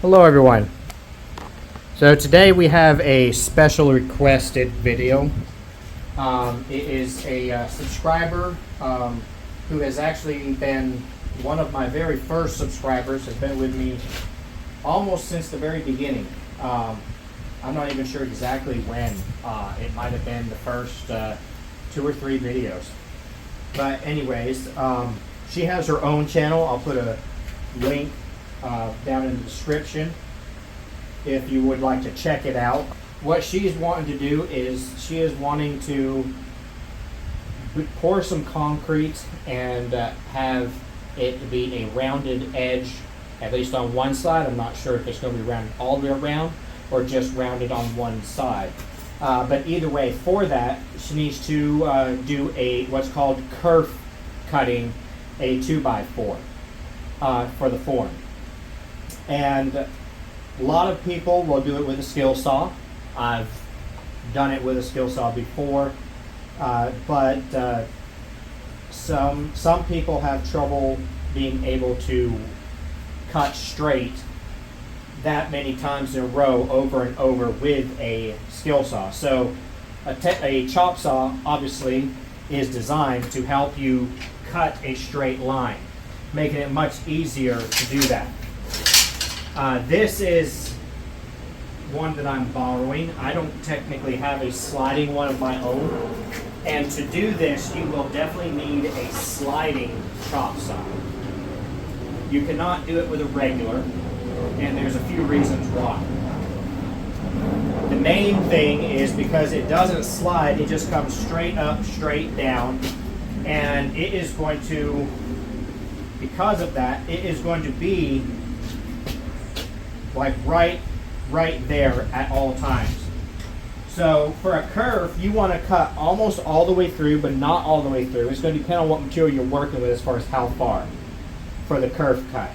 Hello everyone. So today we have a special requested video. It is a subscriber who has actually been one of my very first subscribers, has been with me almost since the very beginning. I'm not even sure exactly when. It might have been the first 2 or 3 videos. But anyways, she has her own channel. I'll put a link down in the description if you would like to check it out. What she's wanting to do is she is wanting to pour some concrete and have it be a rounded edge, at least on one side. I'm not sure if it's going to be rounded all the way around or just rounded on one side. But either way, for that, she needs to do a what's called Kerf-Cutting a 2x4 for the form. And a lot of people will do it with a skill saw. I've done it with a skill saw before, but some people have trouble being able to cut straight that many times in a row over and over with a skill saw. So a chop saw obviously is designed to help you cut a straight line, making it much easier to do that. This is one that I'm borrowing. I don't technically have a sliding one of my own. And to do this, you will definitely need a sliding chop saw. You cannot do it with a regular, and there's a few reasons why. The main thing is because it doesn't slide, it just comes straight up, straight down, and it is going to, because of that, it is going to be like right there at all times. So for a kerf, you want to cut almost all the way through, but not all the way through. It's going to depend on what material you're working with as far as how far for the Kerf-Cut.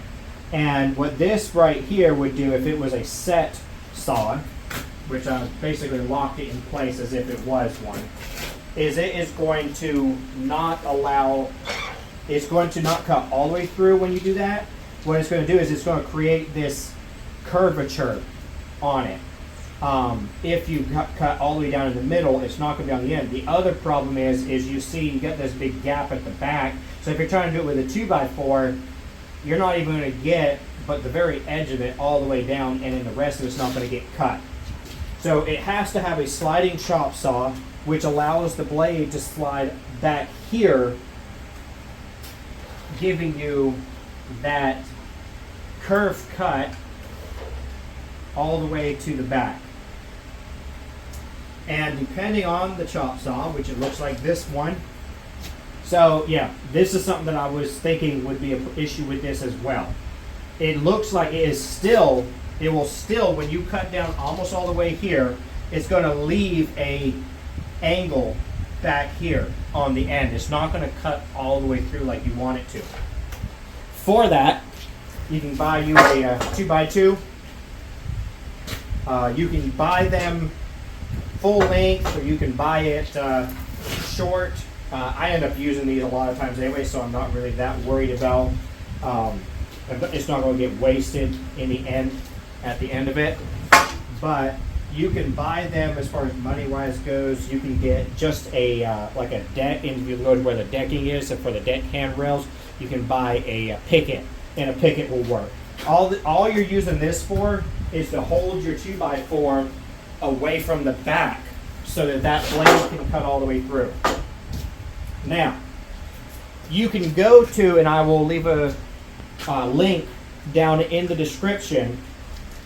And what this right here would do if it was a set saw, which I basically locked it in place as if it was one, is it is going to not allow, it's going to not cut all the way through when you do that. What it's going to do is it's going to create this curvature on it. If you cut all the way down in the middle, it's not going to be on the end. The other problem is you see you get this big gap at the back. So if you're trying to do it with a 2x4, you're not even going to get but the very edge of it all the way down, and then the rest of it's not going to get cut. So it has to have a sliding chop saw, which allows the blade to slide back here, giving you that curve cut all the way to the back. And depending on the chop saw, which it looks like this one, so yeah, this is something that I was thinking would be an issue with this as well. It looks like it is still, it will still, when you cut down almost all the way here, it's going to leave a angle back here on the end. It's not going to cut all the way through like you want it to. For that, you can buy you a 2x2. You can buy them full length, or you can buy it short. I end up using these a lot of times anyway, so I'm not really that worried about it's not going to get wasted in the end, at the end of it. But you can buy them, as far as money wise goes, you can get just a like a deck, and if you go to where the decking is, so for the deck handrails, you can buy a picket, and a picket will work. All you're using this for is to hold your 2x4 away from the back so that that blade can cut all the way through. Now, you can go to, and I will leave a link down in the description,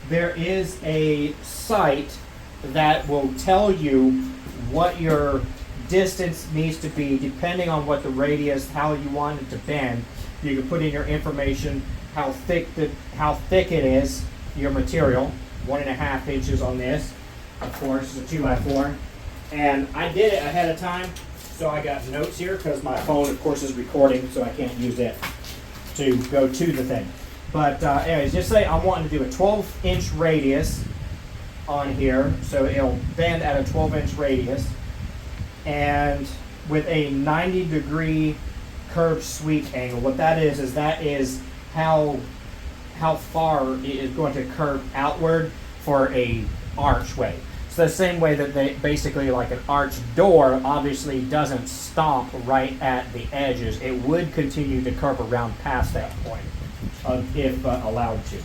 there is a site that will tell you what your distance needs to be depending on what the radius, how you want it to bend. You can put in your information, how thick it is, your material, 1.5 inches on this. Of course, it's a 2x4. And I did it ahead of time, so I got notes here because my phone, of course, is recording, so I can't use it to go to the thing. But anyways, just say I'm wanting to do a 12-inch radius on here, so it'll bend at a 12-inch radius, and with a 90-degree curved sweep angle. What that is how how far it is going to curve outward for a archway. So the same way that they basically, like an arch door obviously doesn't stop right at the edges. It would continue to curve around past that point if allowed to.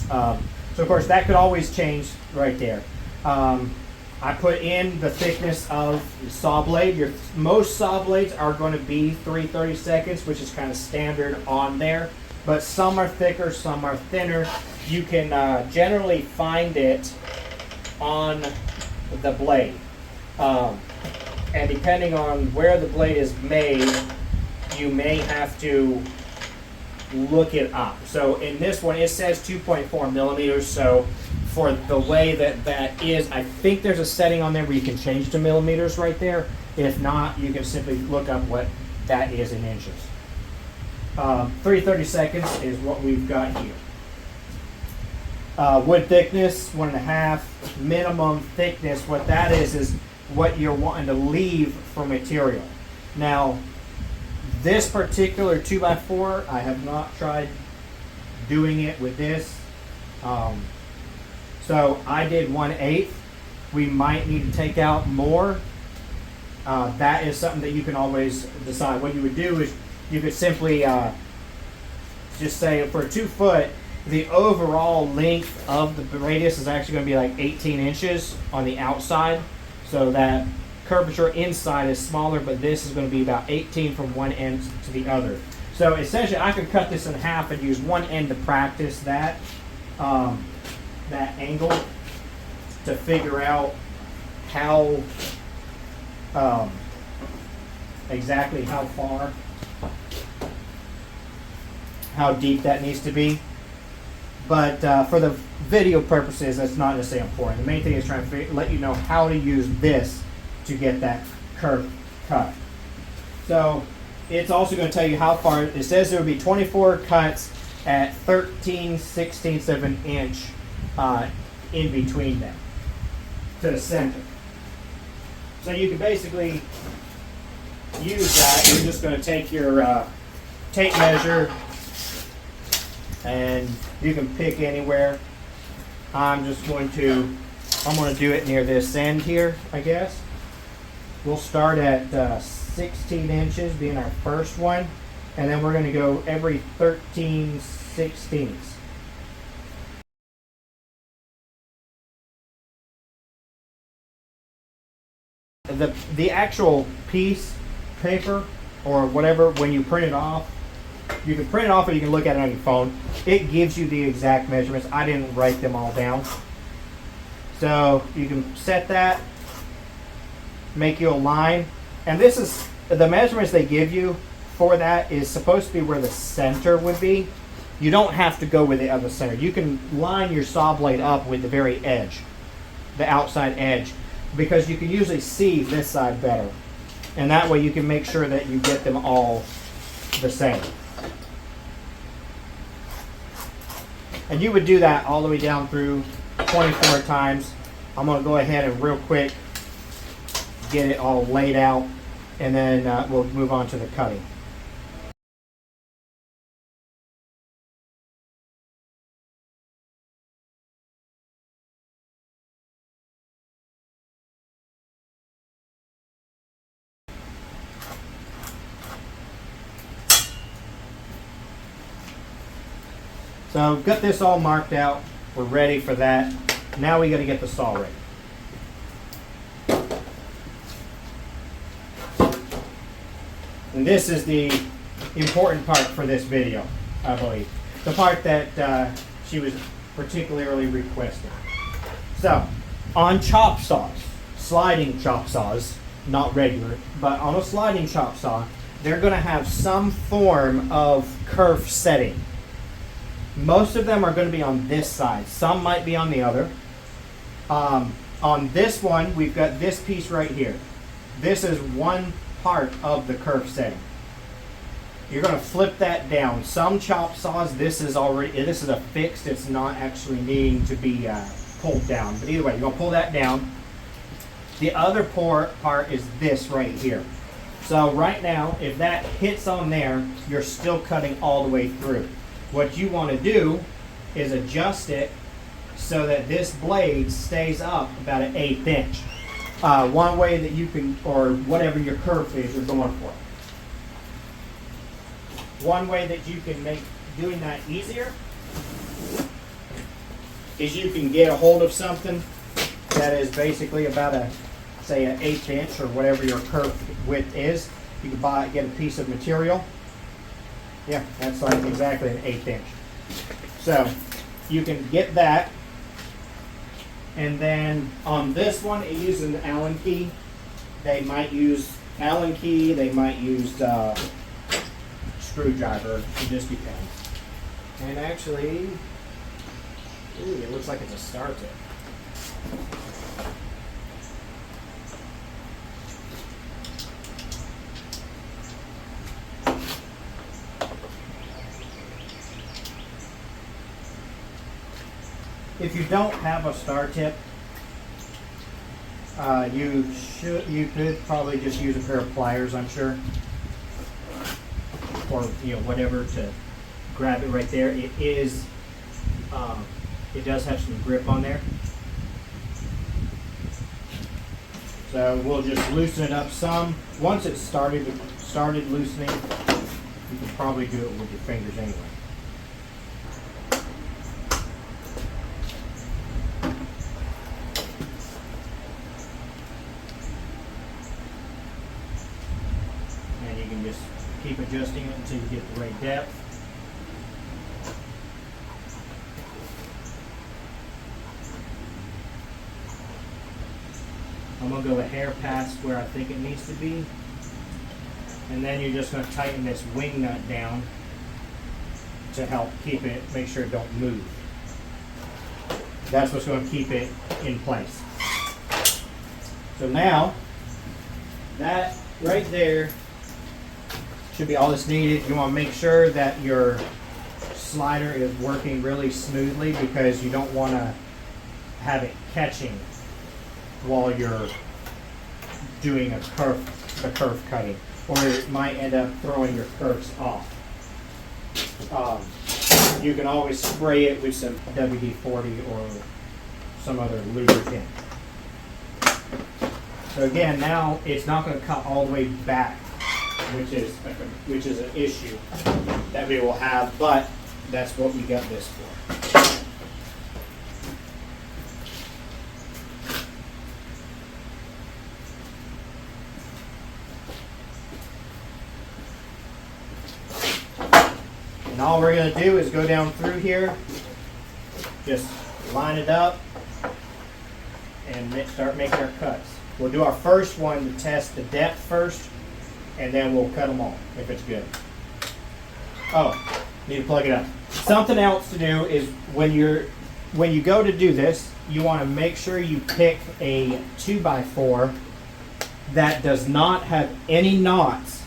So of course that could always change right there. I put in the thickness of the saw blade. Most saw blades are going to be 3/32, which is kind of standard on there. But some are thicker, some are thinner. You can generally find it on the blade. And depending on where the blade is made, you may have to look it up. So in this one, it says 2.4 millimeters. So for the way that is, I think there's a setting on there where you can change to millimeters right there. If not, you can simply look up what that is in inches. 3/32 is what we've got here. Wood thickness, 1.5. Minimum thickness, what that is what you're wanting to leave for material. Now, this particular 2x4, I have not tried doing it with this. So I did 1/8. We might need to take out more. That is something that you can always decide. What you would do is you could simply just say for 2 foot, the overall length of the radius is actually going to be like 18 inches on the outside. So that curvature inside is smaller, but this is going to be about 18 from one end to the other. So essentially I could cut this in half and use one end to practice that angle to figure out how exactly how deep that needs to be. But for the video purposes, that's not necessarily important. The main thing is trying to let you know how to use this to get that curve cut. So it's also going to tell you how far. It says there will be 24 cuts at 13/16 of an inch in between them to the center. So you can basically use that. You're just going to take your tape measure and you can pick anywhere. I'm going to do it near this end here, I guess. We'll start at 16 inches being our first one, and then we're going to go every 13/16. The actual piece, paper, or whatever, when you print it off, you can print it off or you can look at it on your phone. It gives you the exact measurements. I didn't write them all down. So you can set that, make you a line. And this is, the measurements they give you for that is supposed to be where the center would be. You don't have to go with the other center. You can line your saw blade up with the very edge, the outside edge, because you can usually see this side better. And that way you can make sure that you get them all the same. And you would do that all the way down through 24 times. I'm going to go ahead and real quick get it all laid out, and then we'll move on to the cutting. So I've got this all marked out. We're ready for that. Now we got to get the saw ready. And this is the important part for this video, I believe. The part that she was particularly requesting. So, on chop saws, sliding chop saws, not regular, but on a sliding chop saw, they're going to have some form of kerf setting. Most of them are going to be on this side. Some might be on the other. On this one, we've got this piece right here. This is one part of the kerf setting. You're going to flip that down. Some chop saws, this is a fixed. It's not actually needing to be pulled down. But either way, you're going to pull that down. The other part is this right here. So right now, if that hits on there, you're still cutting all the way through. What you want to do is adjust it so that this blade stays up about an 1/8 inch. One way that you can, or whatever your kerf is you're going for. One way that you can make doing that easier is you can get a hold of something that is basically about say an 1/8 inch or whatever your kerf width is. You can get a piece of material. Yeah, that's like exactly an 1/8 inch. So you can get that, and then on this one it uses an Allen key. They might use Allen key, they might use screwdriver, it just depends. And actually, ooh, it looks like it's a star tip. If you don't have a star tip, you could probably just use a pair of pliers, I'm sure, or whatever to grab it right there. It is, it does have some grip on there, so we'll just loosen it up some. Once it's started loosening, you can probably do it with your fingers anyway. Keep adjusting it until you get the right depth. I'm going to go a hair past where I think it needs to be. And then you're just going to tighten this wing nut down to help keep it, make sure it don't move. That's what's going to keep it in place. So now, that right there should be all that's needed. You want to make sure that your slider is working really smoothly, because you don't want to have it catching while you're doing the kerf cutting, or it might end up throwing your kerfs off. You can always spray it with some WD-40 or some other lubricant. So again, now it's not going to cut all the way back, which is an issue that we will have, but that's what we got this for. And all we're going to do is go down through here, just line it up, and start making our cuts. We'll do our first one to test the depth first, and then we'll cut them all if it's good. Oh, need to plug it up. Something else to do is when you go to do this, you want to make sure you pick a 2x4 that does not have any knots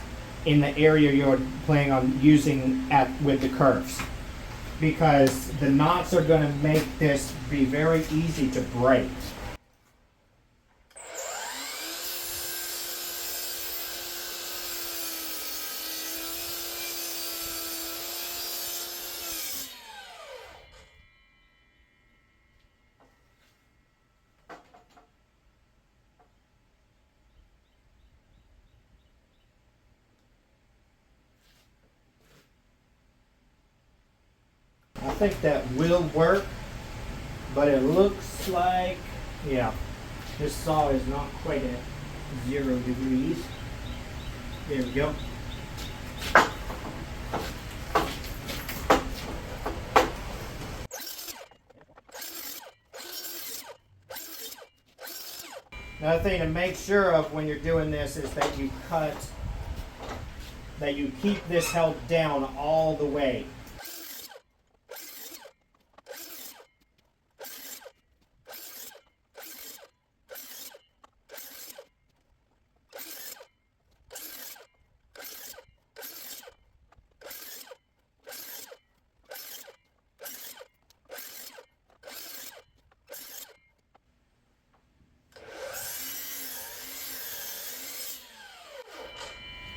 in the area you're planning on using with the kerfs, because the knots are going to make this be very easy to break. I think that will work, but it looks like, yeah, this saw is not quite at 0 degrees. There we go. Another thing to make sure of when you're doing this is that you keep this held down all the way.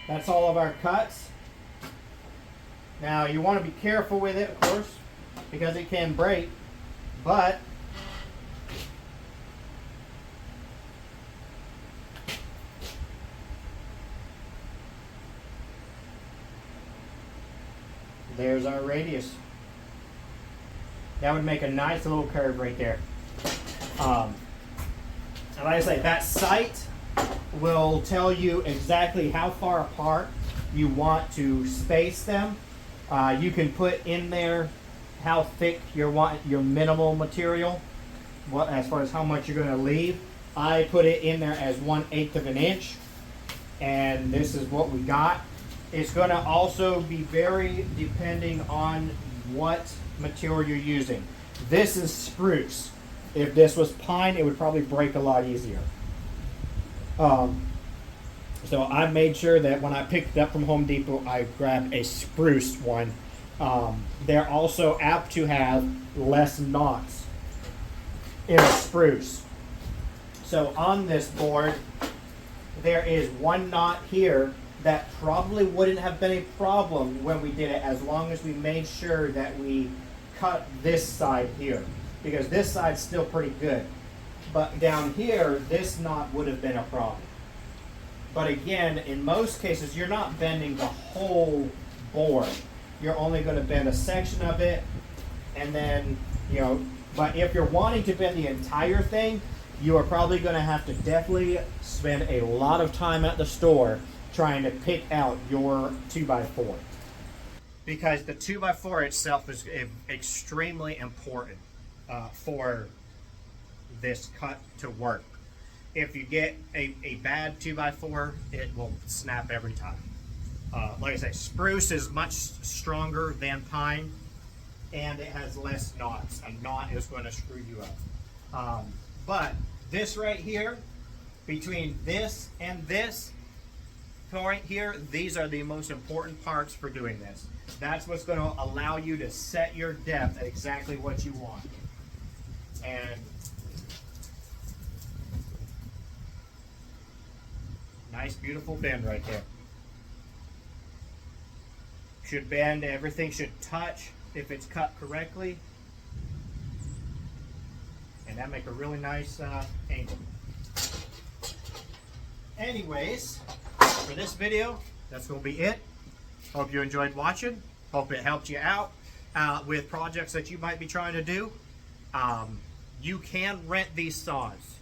That's all of our cuts. Now you want to be careful with it, of course, because it can break, but there's our radius. That would make a nice little curve right there. And like I say, that sight will tell you exactly how far apart you want to space them. You can put in there how thick you want your minimal material, as far as how much you're going to leave. I put it in there as 1/8 of an inch, and this is what we got. It's going to also be very depending on what material you're using. This is spruce. If this was pine, it would probably break a lot easier. So I made sure that when I picked it up from Home Depot, I grabbed a spruce one. They're also apt to have less knots in a spruce. So on this board, there is one knot here that probably wouldn't have been a problem when we did it, as long as we made sure that we cut this side here, because this side's still pretty good. But down here, this knot would have been a problem. But again, in most cases, you're not bending the whole board. You're only going to bend a section of it, and then, but if you're wanting to bend the entire thing, you are probably going to have to definitely spend a lot of time at the store trying to pick out your 2x4. Because the 2x4 itself is extremely important for this cut to work. If you get a bad 2x4, it will snap every time. Like I say, spruce is much stronger than pine, and it has less knots. A knot is going to screw you up. But this right here, between this and this point here, these are the most important parts for doing this. That's what's going to allow you to set your depth at exactly what you want. And nice, beautiful bend right there. Should bend, everything should touch if it's cut correctly. And that make a really nice angle. Anyways, for this video, that's going to be it. Hope you enjoyed watching. Hope it helped you out with projects that you might be trying to do. You can rent these saws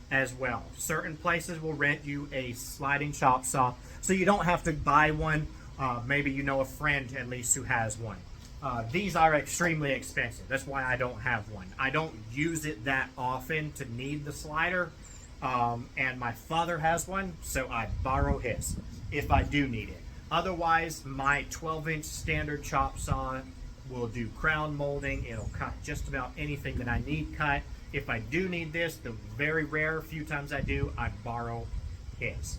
as well. Certain places will rent you a sliding chop saw, so you don't have to buy one. Maybe you know a friend at least who has one. These are extremely expensive. That's why I don't have one. I don't use it that often to need the slider, and my father has one, so I borrow his if I do need it. Otherwise, my 12-inch standard chop saw will do crown molding. It'll cut just about anything that I need cut. If I do need this, the very rare few times I do, I borrow his.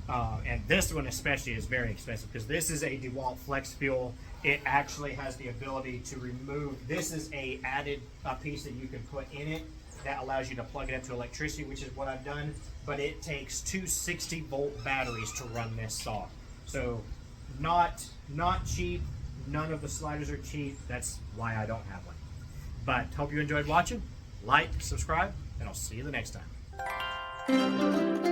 And this one especially is very expensive because this is a DeWalt Flex Fuel. It actually has the ability to remove, this is a added piece that you can put in it that allows you to plug it into electricity, which is what I've done, but it takes two 60-volt batteries to run this saw. So not cheap. None of the sliders are cheap. That's why I don't have one. But hope you enjoyed watching. Like, subscribe, and I'll see you the next time.